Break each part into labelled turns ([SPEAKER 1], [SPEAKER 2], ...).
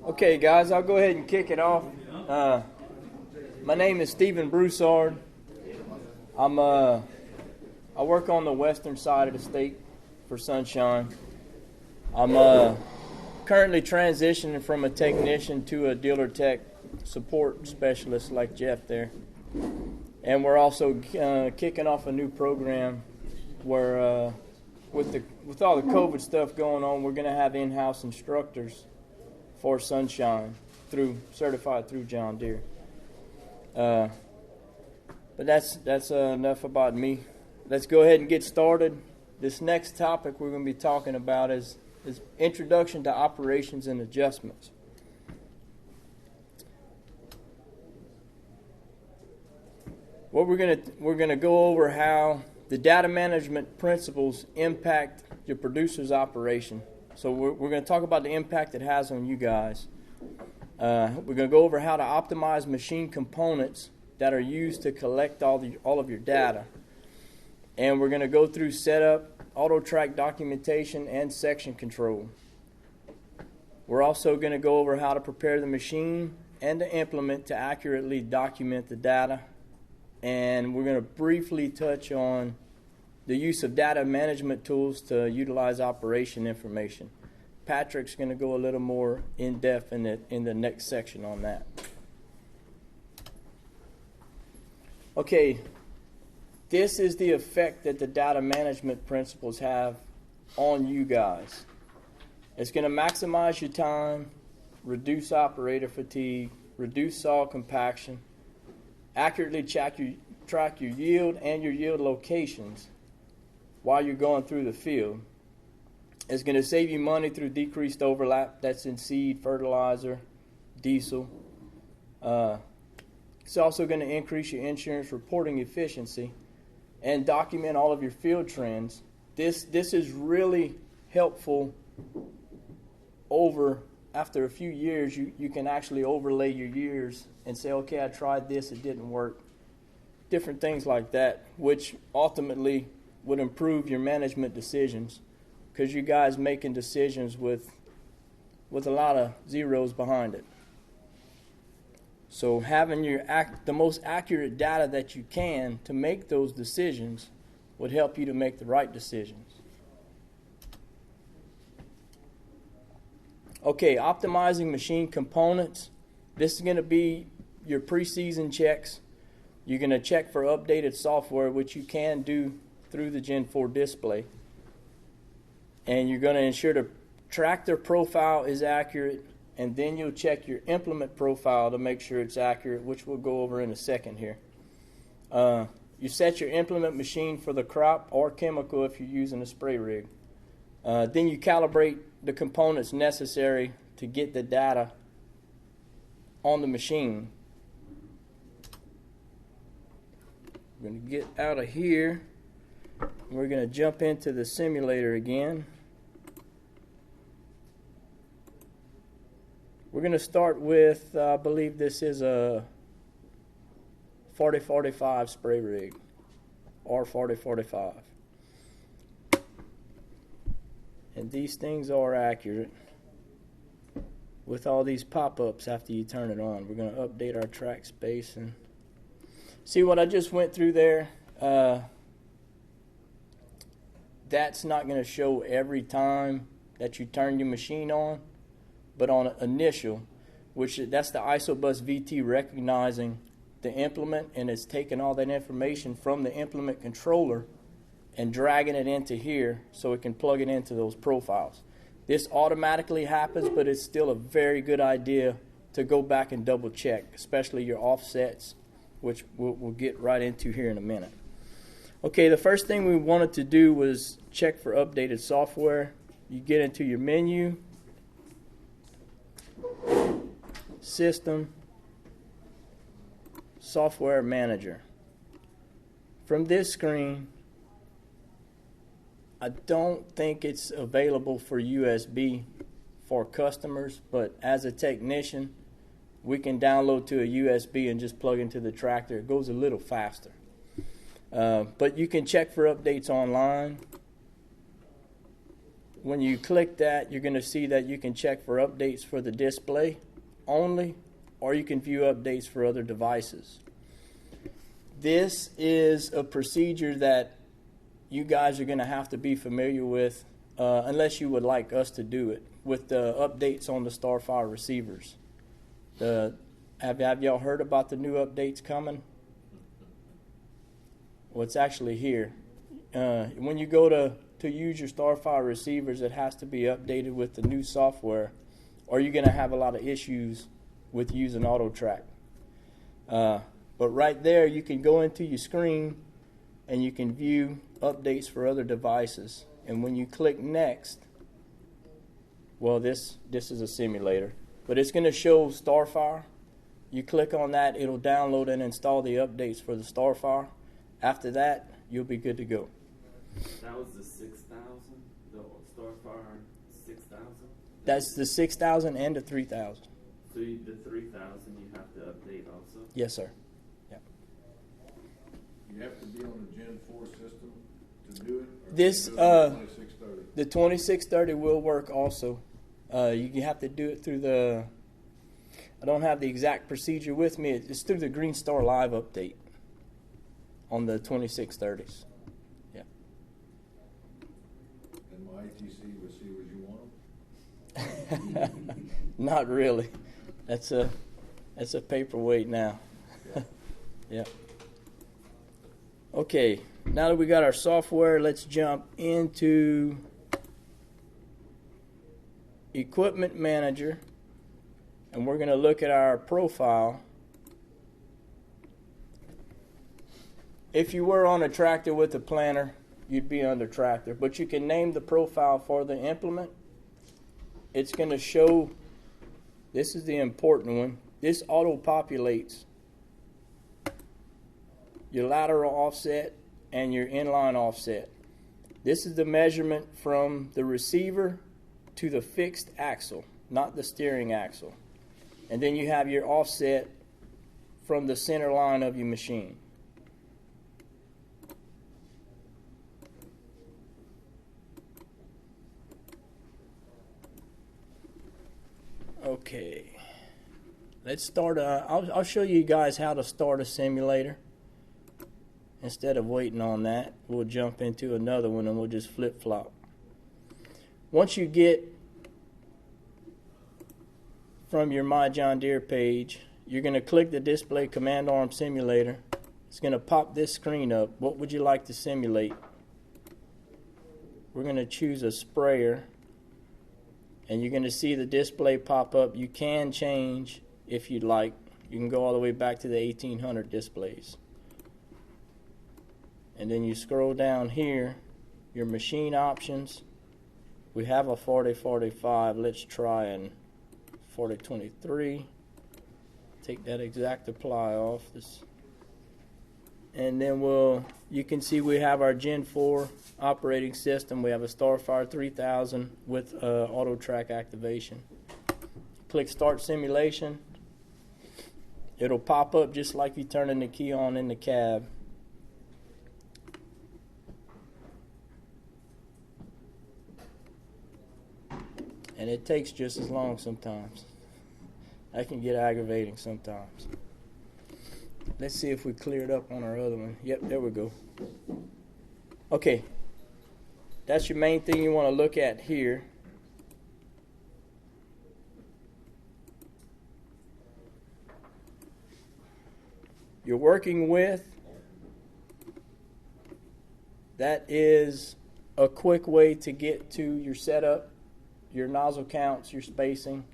[SPEAKER 1] Okay, guys, I'll go ahead and kick it off. My name is Stephen Broussard. I work on the western side of the state for Sunshine. I'm currently transitioning from a technician to a dealer tech support specialist like Jeff there. And we're also kicking off a new program where with all the COVID stuff going on, we're going to have in-house instructors for Sunshine certified through John Deere. But that's enough about me. Let's go ahead and get started. This next topic we're going to be talking about is introduction to operations and adjustments. What we're going to go over how the data management principles impact your producer's operation. So we're going to talk about the impact it has on you guys. We're going to go over how to optimize machine components that are used to collect all of your data. And we're going to go through setup, auto track documentation, and section control. We're also going to go over how to prepare the machine and the implement to accurately document the data. And we're going to briefly touch on the use of data management tools to utilize operation information. Patrick's going to go a little more in-depth in the next section on that. Okay, this is the effect that the data management principles have on you guys. It's going to maximize your time, reduce operator fatigue, reduce saw compaction, accurately track your yield and your yield locations while you're going through the field. It's going to save you money through decreased overlap. That's in seed, fertilizer, diesel. It's also going to increase your insurance reporting efficiency and document all of your field trends. This is really helpful after a few years. You can actually overlay your years and say, okay, I tried this, it didn't work. Different things like that, which ultimately would improve your management decisions, because you guys making decisions with a lot of zeros behind it. So having the most accurate data that you can to make those decisions would help you to make the right decisions. Okay, optimizing machine components. This is going to be your preseason checks. You're going to check for updated software, which you can do through the Gen 4 display. And you're going to ensure the tractor profile is accurate, and then you'll check your implement profile to make sure it's accurate, which we'll go over in a second here. You set your implement machine for the crop or chemical if you're using a spray rig. Then you calibrate the components necessary to get the data on the machine. We're going to get out of here. We're going to jump into the simulator again. We're going to start with, I believe this is a 4045 spray rig, or 4045. And these things are accurate with all these pop-ups after you turn it on. We're going to update our track space and see what I just went through there. That's not going to show every time that you turn your machine on, but on initial, that's the ISOBUS VT recognizing the implement, and it's taking all that information from the implement controller and dragging it into here so it can plug it into those profiles. This automatically happens, but it's still a very good idea to go back and double check, especially your offsets, which we'll get right into here in a minute. Okay, the first thing we wanted to do was check for updated software. You get into your menu, System, Software Manager. From this screen, I don't think it's available for USB for customers, but as a technician, we can download to a USB and just plug into the tractor. It goes a little faster. But you can check for updates online. when you click that, you're going to see that you can check for updates for the display only, or you can view updates for other devices. This is a procedure that you guys are going to have to be familiar with, unless you would like us to do it, with the updates on the Starfire receivers. Have y'all heard about the new updates coming? Well, it's actually here. When you go to use your Starfire receivers, it has to be updated with the new software, or you're going to have a lot of issues with using AutoTrack. But right there, you can go into your screen and you can view updates for other devices. And when you click next, well, this is a simulator, but it's going to show Starfire. You click on that, it'll download and install the updates for the Starfire. After that, you'll be good to go.
[SPEAKER 2] That was the 6,000, the Starfire 6,000?
[SPEAKER 1] That's the 6,000 and the 3,000.
[SPEAKER 2] So the 3,000 you have to update also?
[SPEAKER 1] Yes, sir. Yeah.
[SPEAKER 3] You have to be on the Gen 4 system to do it? Or
[SPEAKER 1] This,
[SPEAKER 3] can you do it on the 2630?
[SPEAKER 1] The 2630 will work also. You have to do it through the, I don't have the exact procedure with me. It's through the Green Star Live update on the 2630s. Yeah.
[SPEAKER 3] And my ATC receivers, you want them?
[SPEAKER 1] Not really. That's a paperweight now. Yeah. Okay. Now that we got our software, let's jump into Equipment Manager, and we're going to look at our profile. If you were on a tractor with a planter, you'd be under tractor, but you can name the profile for the implement. It's going to show, this is the important one, this auto-populates your lateral offset and your inline offset. This is the measurement from the receiver to the fixed axle, not the steering axle. And then you have your offset from the center line of your machine. Okay, let's start. I'll show you guys how to start a simulator. Instead of waiting on that, we'll jump into another one and we'll just flip-flop. Once you get from your My John Deere page, you're going to click the Display Command Arm Simulator. It's going to pop this screen up. What would you like to simulate? We're going to choose a sprayer, and you're going to see the display pop up. You can change if you'd like. You can go all the way back to the 1800 displays. And then you scroll down here, your machine options. We have a 4045. Let's try an 4023. Take that exact apply off. And then you can see we have our Gen 4 operating system. We have a Starfire 3000 with AutoTrack activation. Click Start Simulation. It'll pop up just like you turning the key on in the cab. And it takes just as long sometimes. That can get aggravating sometimes. Let's see if we cleared up on our other one. Yep, there we go. Okay. That's your main thing you want to look at here. You're working with, that is a quick way to get to your setup, your nozzle counts, your spacing,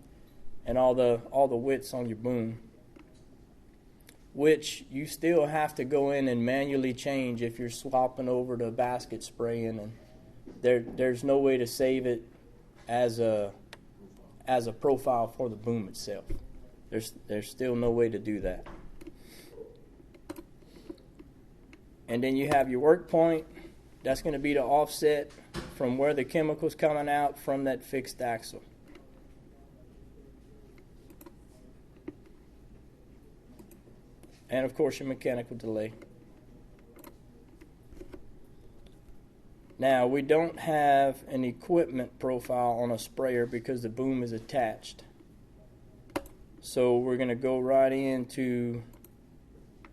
[SPEAKER 1] and all the widths on your boom, which you still have to go in and manually change if you're swapping over to basket spraying, and there's no way to save it as a profile for the boom itself. There's still no way to do that. And then you have your work point. That's going to be the offset from where the chemical's coming out from that fixed axle. And of course your mechanical delay. Now, we don't have an equipment profile on a sprayer because the boom is attached. So we're going to go right into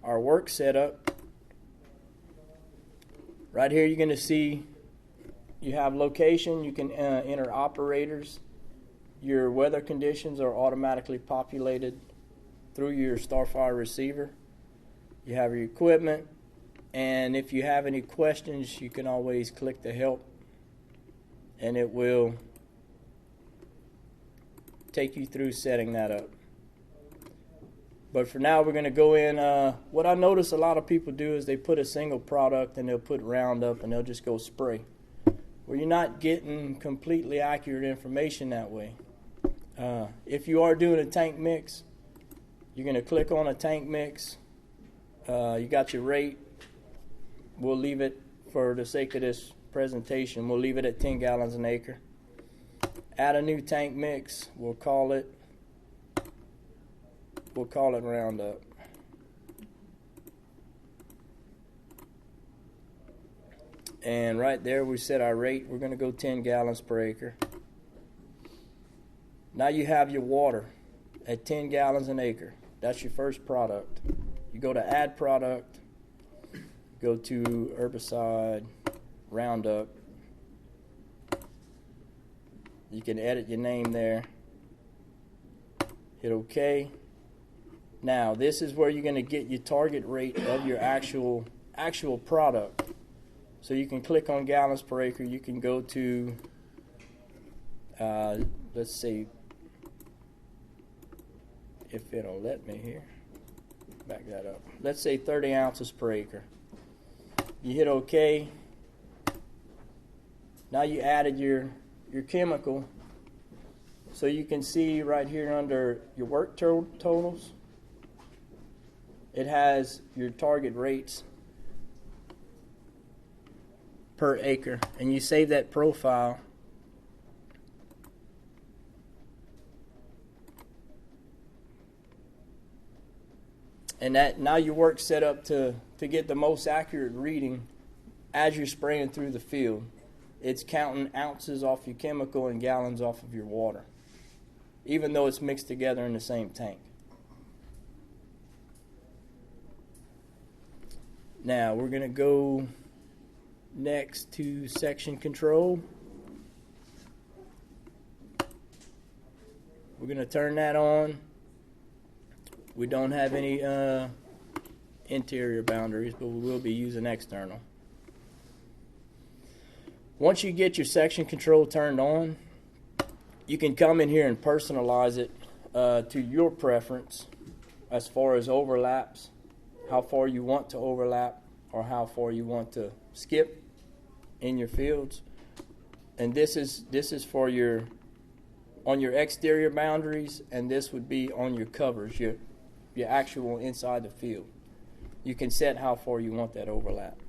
[SPEAKER 1] our work setup. Right here you're going to see you have location. You can enter operators. Your weather conditions are automatically populated through your Starfire receiver. You have your equipment. And if you have any questions, you can always click the help, and it will take you through setting that up. But for now, we're going to go in. What I notice a lot of people do is they put a single product and they'll put Roundup and they'll just go spray. Well, you're not getting completely accurate information that way. If you are doing a tank mix, you're going to click on a tank mix. You got your rate. We'll leave it, for the sake of this presentation, we'll leave it at 10 gallons an acre. Add a new tank mix. We'll call it Roundup. And right there we set our rate. We're going to go 10 gallons per acre. Now you have your water at 10 gallons an acre. That's your first product. You go to add product. Go to herbicide, Roundup. You can edit your name there. Hit OK. Now this is where you're going to get your target rate of your actual product. So you can click on gallons per acre. You can go to, let's see, if it'll let me here. Back that up. Let's say 30 ounces per acre. You hit OK. Now you added your chemical. So you can see right here under your work totals, it has your target rates per acre. And you save that profile. And that now your work's set up to get the most accurate reading as you're spraying through the field. It's counting ounces off your chemical and gallons off of your water, even though it's mixed together in the same tank. Now we're going to go next to section control. We're going to turn that on. We don't have any interior boundaries, but we will be using external. Once you get your section control turned on, you can come in here and personalize it to your preference as far as overlaps, how far you want to overlap, or how far you want to skip in your fields. And this is for on your exterior boundaries, and this would be on your covers, your actual inside the field. You can set how far you want that overlap.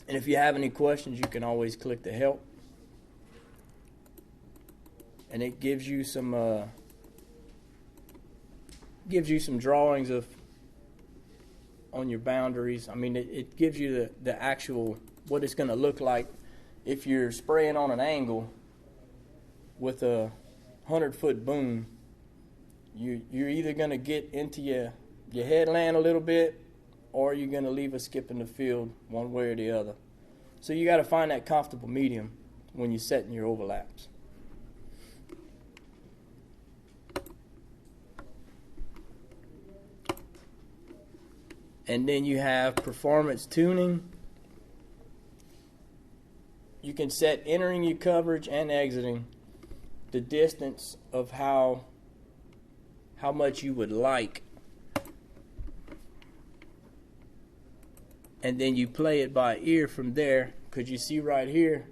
[SPEAKER 1] And if you have any questions, you can always click the help. And it gives you some drawings of on your boundaries. I mean, it gives you the actual what it's going to look like if you're spraying on an angle with a 100-foot boom. You're either going to get into your headland a little bit, or you're going to leave a skip in the field one way or the other. So you got to find that comfortable medium when you're setting your overlaps. And then you have performance tuning. You can set entering your coverage and exiting the distance of how much you would like. And then you play it by ear from there, because you see right here,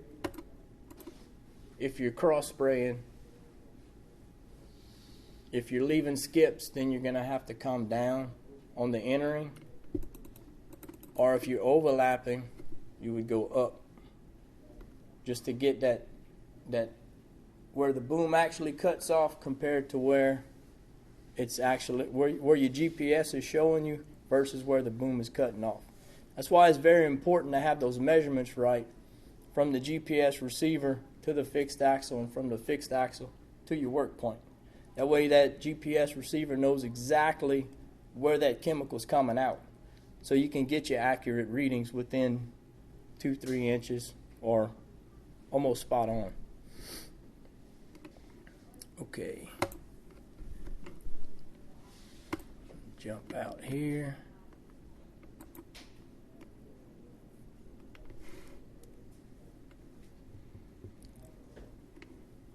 [SPEAKER 1] if you're cross spraying, if you're leaving skips, then you're going to have to come down on the entering. Or if you're overlapping, you would go up, just to get that where the boom actually cuts off compared to where it's actually where your GPS is showing you versus where the boom is cutting off. That's why it's very important to have those measurements right from the GPS receiver to the fixed axle and from the fixed axle to your work point. That way that GPS receiver knows exactly where that chemical's coming out. So you can get your accurate readings within 2-3 inches or almost spot on. Okay. Jump out here.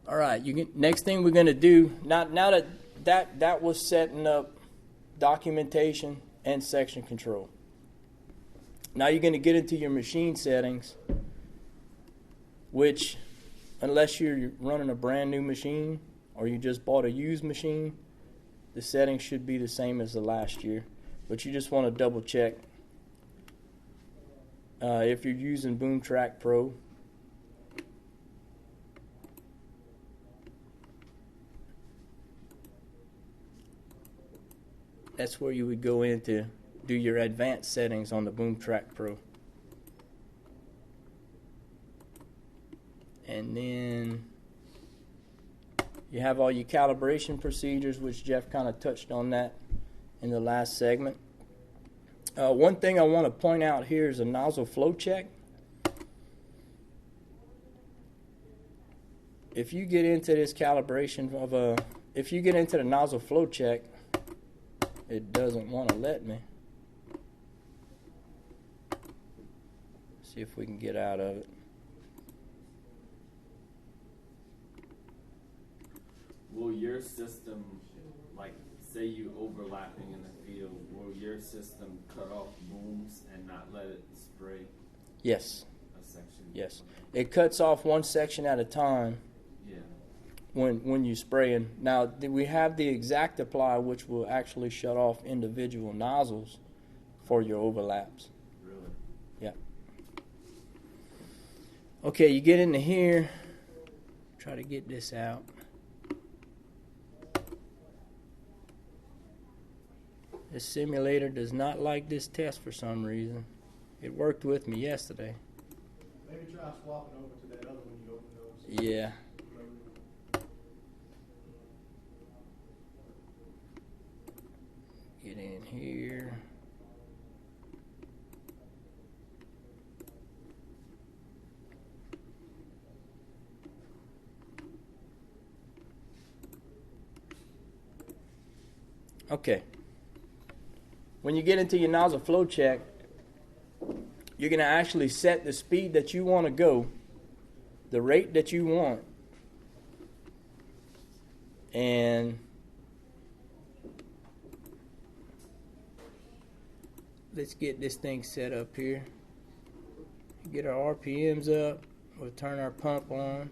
[SPEAKER 1] All right, next thing we're going to do, now that was setting up documentation and section control. Now you're going to get into your machine settings, which, unless you're running a brand new machine or you just bought a used machine, the settings should be the same as the last year. But you just want to double check. If you're using Boom Track Pro, that's where you would go in to do your advanced settings on the Boom Track Pro. And then you have all your calibration procedures, which Jeff kind of touched on that in the last segment. One thing I want to point out here is a nozzle flow check. If you get into this calibration of if you get into the nozzle flow check, it doesn't want to let me. See if we can get out of it.
[SPEAKER 2] Will your system, like, say you overlapping in the field, will your system cut off booms and not let it spray?
[SPEAKER 1] Yes.
[SPEAKER 2] A section?
[SPEAKER 1] Yes. It cuts off one section at a time.
[SPEAKER 2] Yeah.
[SPEAKER 1] When you spraying. Now we have the exact apply, which will actually shut off individual nozzles for your overlaps.
[SPEAKER 2] Really?
[SPEAKER 1] Yeah. Okay, you get into here. Try to get this out. This simulator does not like this test for some reason. It worked with me yesterday.
[SPEAKER 4] Maybe try swapping over to that other one you open those.
[SPEAKER 1] Yeah. Get in here. Okay. When you get into your nozzle flow check, you're going to actually set the speed that you want to go, the rate that you want, and let's get this thing set up here. Get our RPMs up. We'll turn our pump on.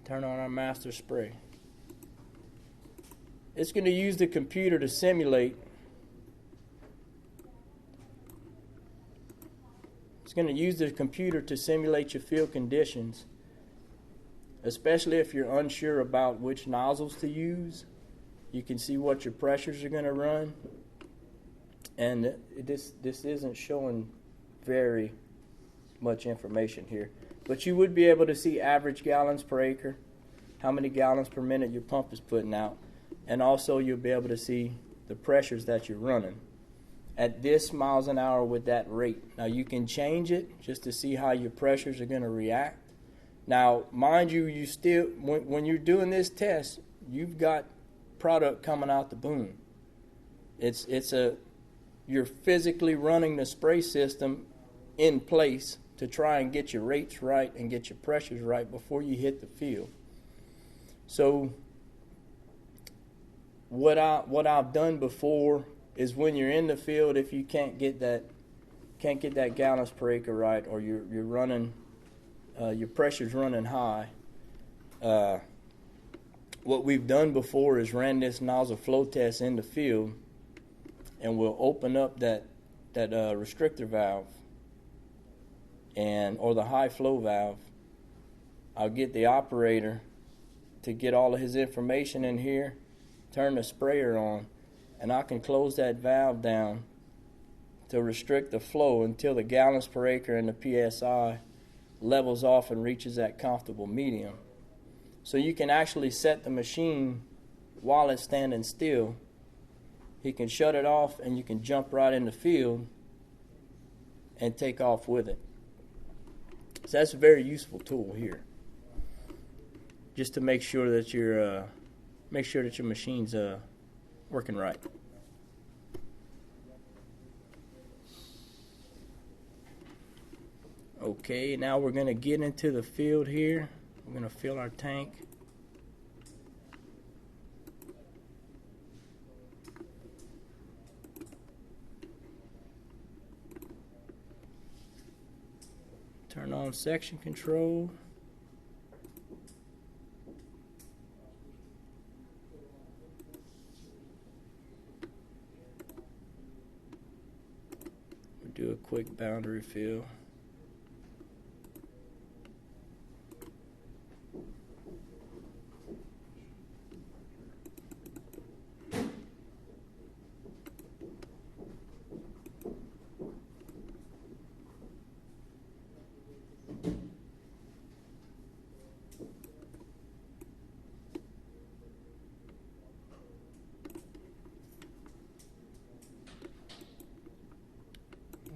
[SPEAKER 1] Turn on our master spray. It's going to use the computer to simulate. It's going to use the computer to simulate your field conditions, especially if you're unsure about which nozzles to use. You can see what your pressures are going to run. And this isn't showing very much information here. But you would be able to see average gallons per acre, how many gallons per minute your pump is putting out, and also you'll be able to see the pressures that you're running at this miles an hour with that rate. Now you can change it just to see how your pressures are going to react. Now, mind you, you still when you're doing this test, you've got product coming out the boom. You're physically running the spray system in place to try and get your rates right and get your pressures right before you hit the field. So what I've done before is when you're in the field, if you can't get that gallons per acre right, or you're running your pressure's running high, what we've done before is ran this nozzle flow test in the field, and we'll open up that restrictor valve or the high flow valve. I'll get the operator to get all of his information in here, turn the sprayer on, and I can close that valve down to restrict the flow until the gallons per acre and the PSI levels off and reaches that comfortable medium. So you can actually set the machine while it's standing still. He can shut it off and you can jump right in the field and take off with it. So that's a very useful tool here, just to make sure that your machine's working right. Okay, now we're going to get into the field here. We're going to fill our tank. Turn on section control. We'll do a quick boundary fill.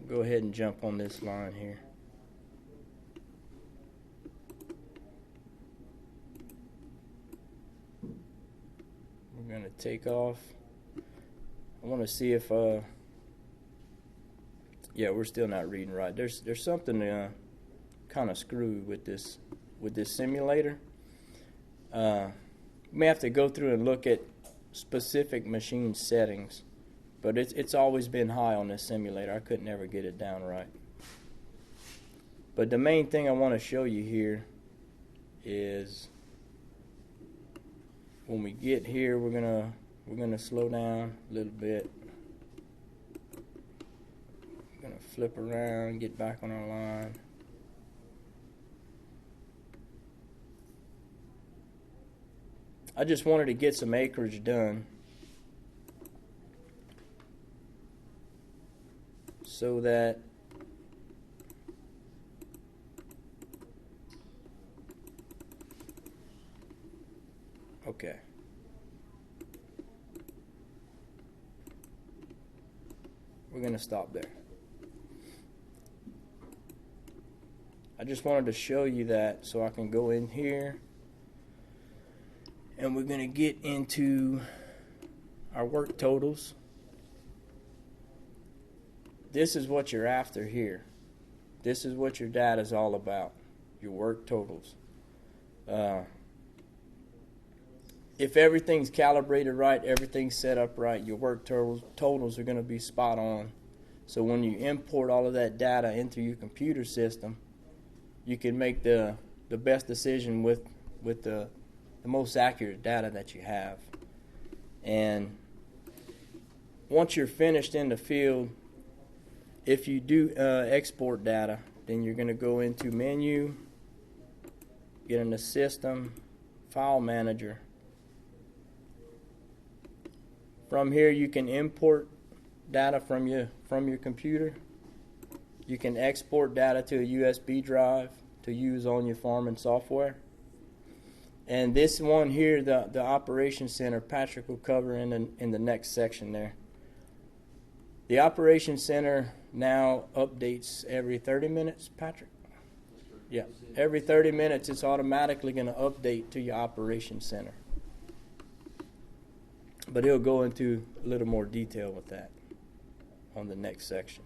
[SPEAKER 1] Go ahead and jump on this line here. We're going to take off. I want to see if yeah, we're still not reading right. There's something kind of screwed with this simulator. We may have to go through and look at specific machine settings. But it's always been high on this simulator. I couldn't ever get it down right. But the main thing I want to show you here is when we get here, we're gonna slow down a little bit. We're gonna flip around, get back on our line. I just wanted to get some acreage done, so that okay. We're going to stop there. I just wanted to show you that so I can go in here and we're going to get into our work totals. This is what you're after here. This is what your data is all about, your work totals. If everything's calibrated right, everything's set up right, your work totals are going to be spot on. So when you import all of that data into your computer system, you can make the best decision with the most accurate data that you have. And once you're finished in the field, if you do export data, then you're going to go into menu, get into system, file manager. From here you can import data from your computer. You can export data to a USB drive to use on your farming software. And this one here, the Operations Center, Patrick will cover in the next section there. The Operations Center now updates every 30 minutes, Patrick? Yeah, every 30 minutes it's automatically going to update to your Operations Center. But he'll go into a little more detail with that on the next section.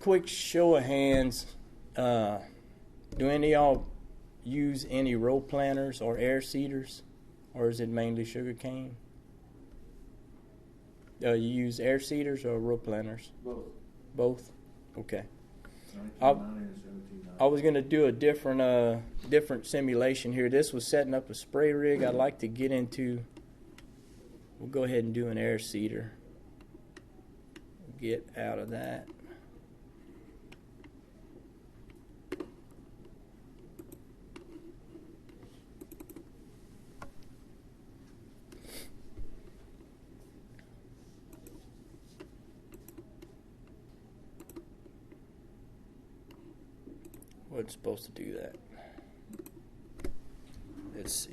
[SPEAKER 1] Quick show of hands. Do any of y'all use any row planters or air seeders, or is it mainly sugar cane? You use air seeders or row planters?
[SPEAKER 3] Both.
[SPEAKER 1] Both? Okay.
[SPEAKER 3] 1990 and 1790.
[SPEAKER 1] I was going to do a different simulation here. This was setting up a spray rig. I'd like to get into. We'll go ahead and do an air seeder. Get out of that. wasn't supposed to do that. Let's see.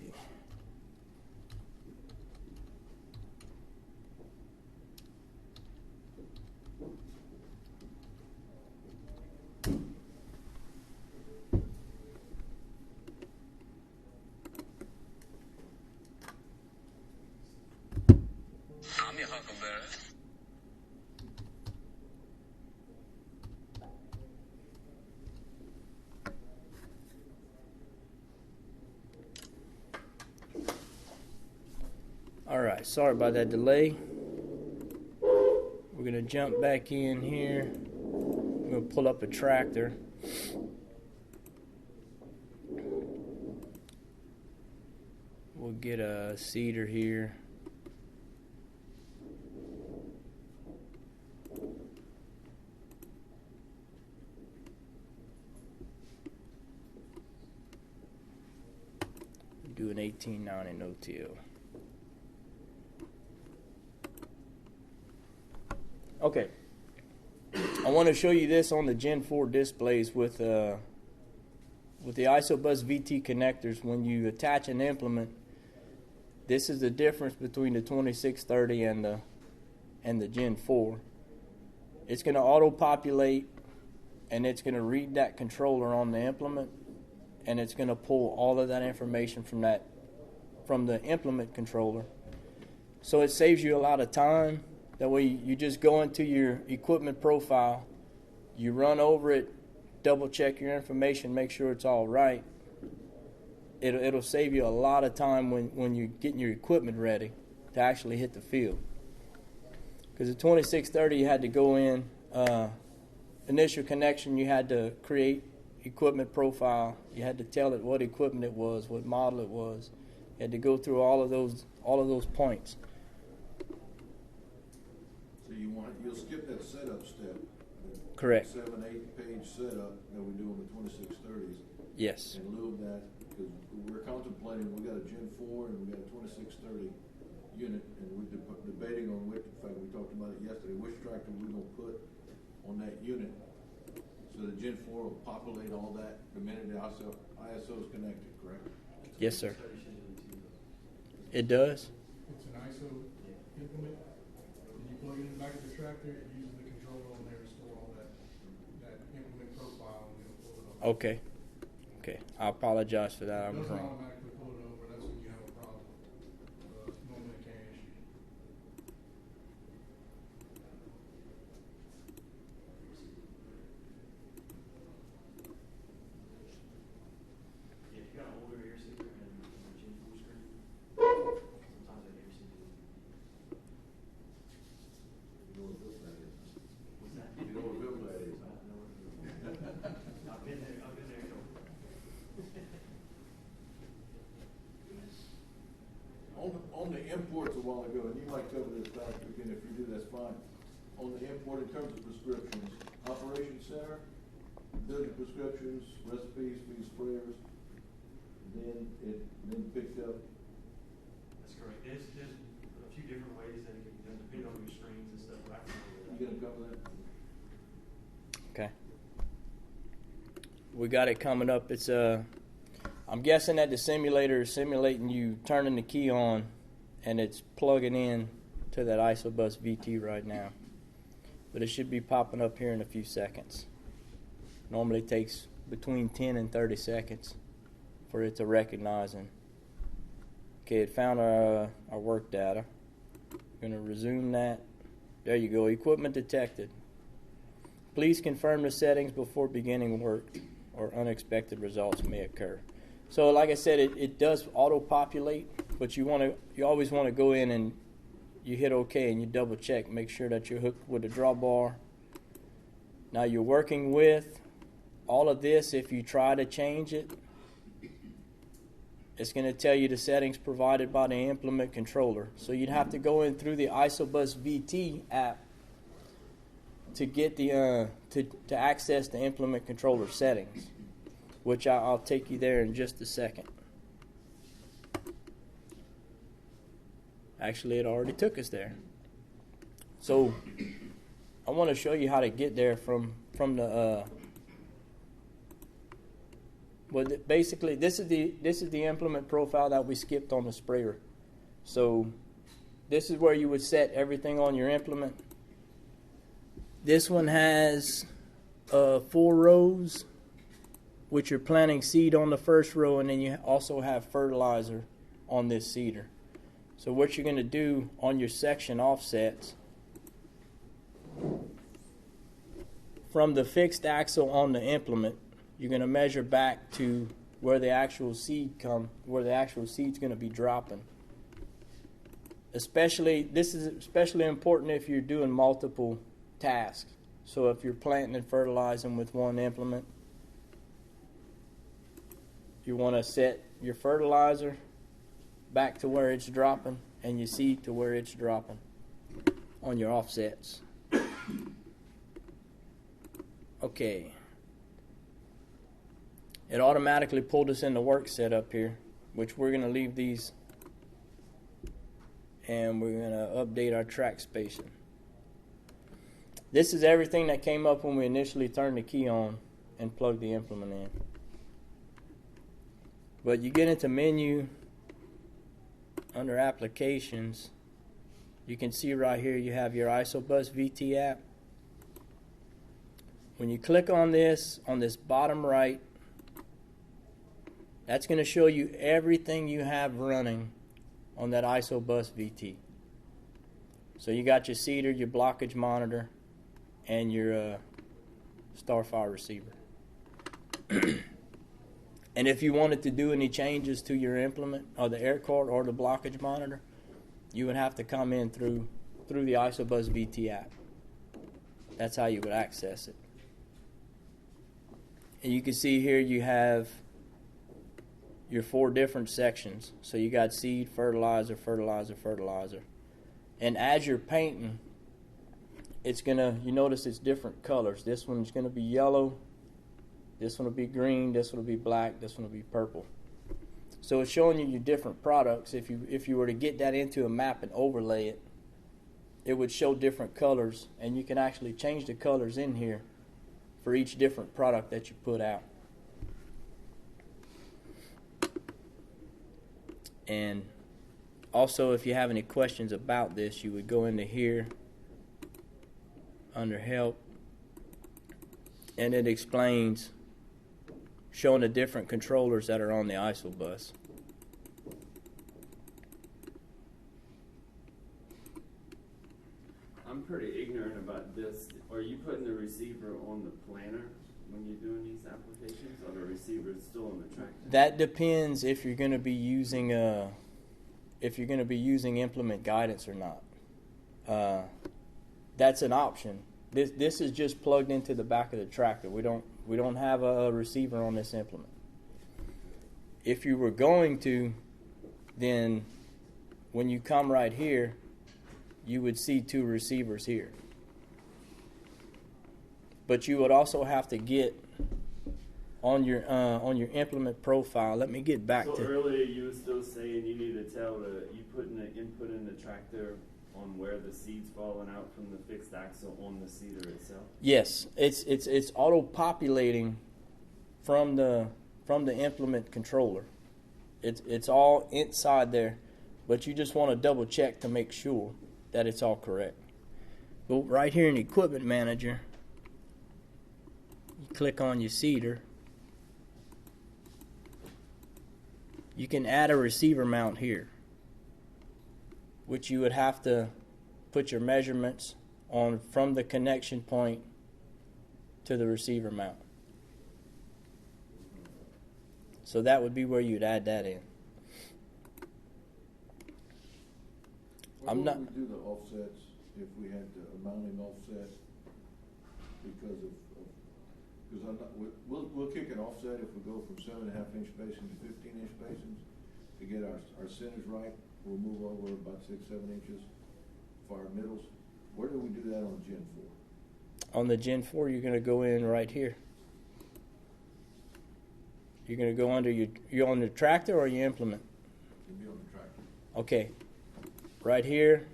[SPEAKER 5] I'm your huckleberry.
[SPEAKER 1] All right, sorry about that delay. We're gonna jump back in here. I'm gonna pull up a tractor. We'll get a seeder here. Do an 1890 no-till. Okay, I want to show you this on the Gen 4 displays with the ISOBUS VT connectors. When you attach an implement, this is the difference between the 2630 and the Gen 4. It's going to auto-populate, and it's going to read that controller on the implement, and it's going to pull all of that information from the implement controller. So it saves you a lot of time. That way you just go into your equipment profile, you run over it, double check your information, make sure it's all right. It'll save you a lot of time when you're getting your equipment ready to actually hit the field. Because the 2630, you had to go in, initial connection, you had to create equipment profile, you had to tell it what equipment it was, what model it was. You had to go through all of those points.
[SPEAKER 3] So you'll skip that setup step. That
[SPEAKER 1] Correct.
[SPEAKER 3] 7-8 page setup that we do on the 2630s.
[SPEAKER 1] Yes.
[SPEAKER 3] In lieu of that, because we're contemplating, we got a Gen 4 and we got a 2630 unit, and we're debating on which, in fact, we talked about it yesterday, which tractor we're going to put on that unit. So the Gen 4 will populate all that the minute the ISO is connected, correct?
[SPEAKER 1] Yes, sir. It does?
[SPEAKER 4] It's an ISO implement. When you plug it in the back of the tractor, it uses the controller on there to store all that implement profile, and it'll pull it over.
[SPEAKER 1] Okay. I apologize for that. I
[SPEAKER 4] It
[SPEAKER 1] was
[SPEAKER 4] doesn't
[SPEAKER 1] wrong.
[SPEAKER 4] automatically pull it over. That's when you have a problem. Normally it can't issue.
[SPEAKER 6] Yeah, if you got an older air seeker and a Gen 4 screen, sometimes that air seeker.
[SPEAKER 3] You know what Bill that is?
[SPEAKER 6] What's that?
[SPEAKER 3] You know what Bill that is?
[SPEAKER 6] I've been there.
[SPEAKER 3] On the imports a while ago, and you might cover this back again, if you do, that's fine. On the import, in terms of prescriptions, Operation Center, building prescriptions, recipes, feed sprayers, then picked up.
[SPEAKER 6] That's correct. There's a few different ways that it can be done, depending on your screens and stuff. But I can
[SPEAKER 3] You gonna cover that?
[SPEAKER 1] Okay. We got it coming up. It's I'm guessing that the simulator is simulating you turning the key on, and it's plugging in to that ISOBUS VT right now. But it should be popping up here in a few seconds. Normally it takes between 10 and 30 seconds for it to recognize and. Okay, it found our work data. We're going to resume that. There you go. Equipment detected. Please confirm the settings before beginning work, or unexpected results may occur. So, like I said, it does auto-populate, but you always want to go in and you hit OK and you double check, make sure that you're hooked with the drawbar. Now you're working with all of this. If you try to change it, it's going to tell you the settings provided by the implement controller. So you'd have to go in through the ISOBUS VT app to get the to access the implement controller settings, which I'll take you there in just a second. Actually, it already took us there. So I want to show you how to get there from the Well, basically, this is the implement profile that we skipped on the sprayer. So this is where you would set everything on your implement. This one has 4 rows, which you're planting seed on the first row, and then you also have fertilizer on this seeder. So what you're going to do on your section offsets, from the fixed axle on the implement, you're going to measure back to where the actual seed's going to be dropping. This is especially important if you're doing multiple tasks. So if you're planting and fertilizing with one implement, you want to set your fertilizer back to where it's dropping and your seed to where it's dropping on your offsets. Okay. It automatically pulled us in the work set up here, which we're going to leave these, and we're going to update our track spacing. This is everything that came up when we initially turned the key on and plugged the implement in. But you get into menu, under applications, you can see right here you have your ISOBUS VT app. When you click on this bottom right, that's going to show you everything you have running on that ISOBUS VT. So you got your seeder, your blockage monitor, and your Starfire receiver. And if you wanted to do any changes to your implement or the air cord or the blockage monitor, you would have to come in through the ISOBUS VT app. That's how you would access it. And you can see here you have your 4 different sections. So you got seed, fertilizer, fertilizer, fertilizer. And as you're painting, you notice it's different colors. This one's going to be yellow. This one will be green. This one will be black. This one will be purple. So it's showing you your different products. If you were to get that into a map and overlay it, it would show different colors, and you can actually change the colors in here for each different product that you put out. And also, if you have any questions about this, you would go into here under help, and it explains, showing the different controllers that are on the ISOBUS.
[SPEAKER 2] I'm pretty ignorant about this. Are you putting the receiver on the planner when you're doing these applications, or the receiver is still on the tractor?
[SPEAKER 1] That depends if you're going to be using implement guidance or not. That's an option. This is just plugged into the back of the tractor. We don't have a receiver on this implement. If you were going to, then when you come right here, you would see 2 receivers here. But you would also have to get on your implement profile. Let me get back to.
[SPEAKER 2] So earlier you were still saying you need to tell you putting the input in the tractor on where the seed's falling out from the fixed axle on the seeder itself?
[SPEAKER 1] Yes, it's auto populating from the implement controller. It's all inside there, but you just want to double check to make sure that it's all correct. But right here in Equipment Manager, you click on your seeder. You can add a receiver mount here, which you would have to put your measurements on from the connection point to the receiver mount. So that would be where you'd add that in.
[SPEAKER 3] Why don't we do the offsets if we had a mounting offset because we'll kick an offset if we go from 7.5 inch spacing to 15 inch spacings to get our centers right. We'll move over about 6-7 inches for our middles. Where do we do that on Gen 4?
[SPEAKER 1] On the Gen 4, you're going to go in right here. You're going to go under you're on the tractor or your implement?
[SPEAKER 3] It'll be on the tractor.
[SPEAKER 1] Okay. Right here,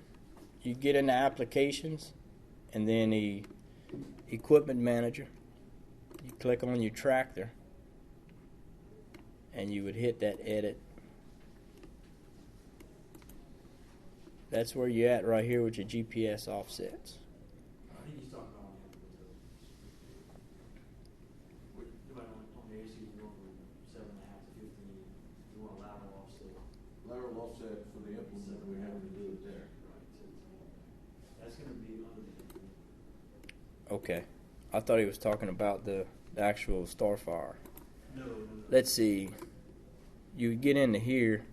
[SPEAKER 1] you get into applications, and then the Equipment Manager. You click on your tractor. and you would hit that edit. That's where you're at right here with your GPS offsets.
[SPEAKER 6] I think he's talking about on the AC, you go from 7.5 to 15. You want a lateral offset.
[SPEAKER 3] Lateral offset for the implement, we have to do it there.
[SPEAKER 6] Right. That's going to be under the implement.
[SPEAKER 1] Okay. I thought he was talking about the actual Starfire.
[SPEAKER 6] No.
[SPEAKER 1] Let's see. You get into here.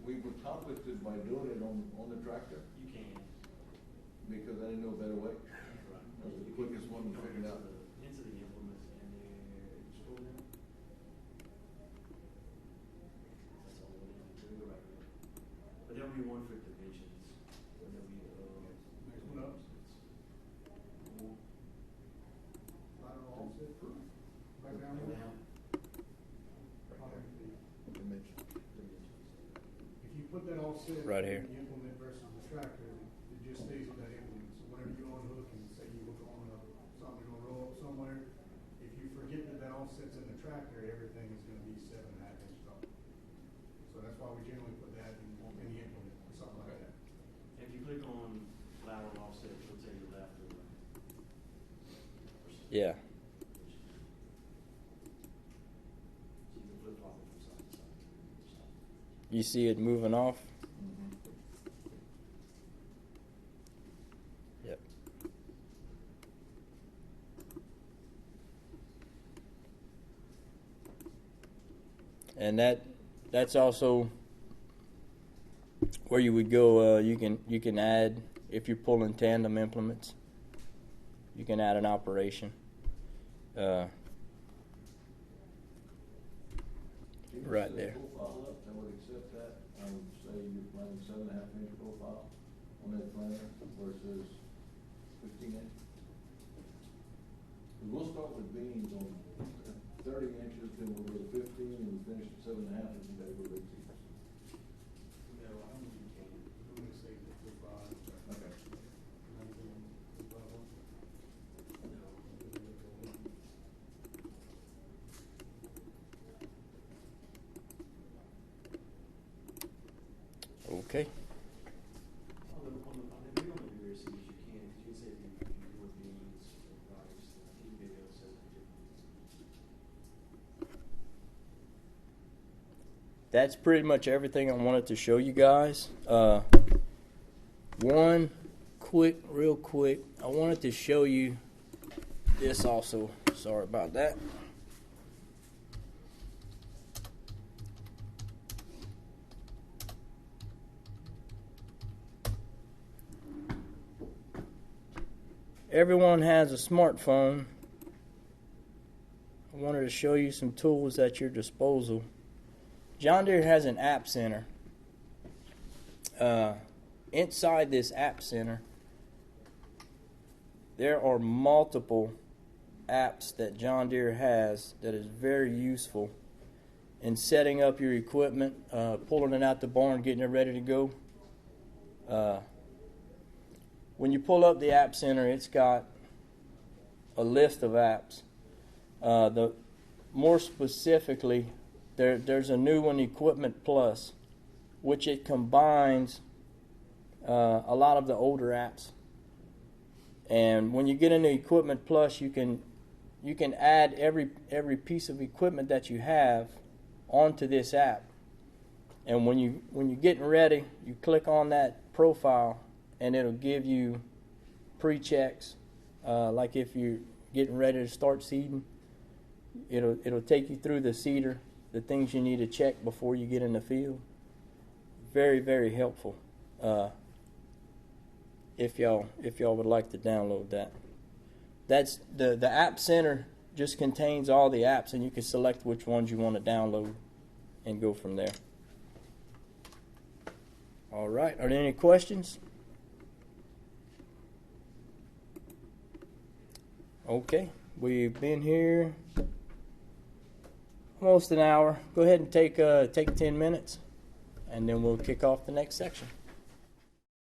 [SPEAKER 3] We accomplished it by doing it on the tractor
[SPEAKER 6] You can.
[SPEAKER 3] because I didn't know a better way.
[SPEAKER 6] Right.
[SPEAKER 3] That was the quickest one to figure it out.
[SPEAKER 6] Into the implement and then scroll down. That's all it is. There we go right there. But there'll be one for dimensions. And there'll be
[SPEAKER 4] Next one up. Lateral offset. Back down here. If you put that offset
[SPEAKER 1] Right here.
[SPEAKER 4] in the implement versus the tractor, it just stays with that implement. So whenever you unhook and say you hook on something gonna roll up somewhere, if you forget that offset's in the tractor, everything is gonna be 7.5 inches off. So that's why we generally put that in the implement or something like that.
[SPEAKER 6] If you click on lateral offset, it'll tell you left or right.
[SPEAKER 1] Yeah.
[SPEAKER 6] So you can flip flop it from side to side.
[SPEAKER 1] You see it moving off? Yep. And that's also where you would go. You can add, if you're pulling tandem implements, you can add an operation. Right there.
[SPEAKER 3] Profile up, I would accept that. I would say you're planning 7.5 inch profile on that planner versus 15 inch. We'll start with beans on 30 inches, then we'll go to 15, and we finish at 7.5 if you gotta go to 18.
[SPEAKER 6] No, I don't think you can.
[SPEAKER 4] I'm gonna say the five.
[SPEAKER 3] Okay.
[SPEAKER 1] Okay.
[SPEAKER 6] On the video on the rear seats, you can, because you can say if you do with beans or rice, I think video says it differently.
[SPEAKER 1] That's pretty much everything I wanted to show you guys. Real quick, I wanted to show you this also. Sorry about that. Everyone has a smartphone. I wanted to show you some tools at your disposal. John Deere has an app center. Inside this app center, there are multiple apps that John Deere has that is very useful in setting up your equipment, pulling it out the barn, getting it ready to go. When you pull up the App Center, it's got a list of apps. More specifically, there's a new one, Equipment Plus, which it combines a lot of the older apps. And when you get into Equipment Plus, you can add every piece of equipment that you have onto this app. And when you're getting ready, you click on that profile, and it'll give you pre-checks. Like if you're getting ready to start seeding, it'll take you through the seeder, the things you need to check before you get in the field. Very, very helpful. If y'all would like to download that. That's the App Center just contains all the apps, and you can select which ones you want to download and go from there. All right. Are there any questions? Okay. We've been here almost an hour. Go ahead and take 10 minutes, and then we'll kick off the next section.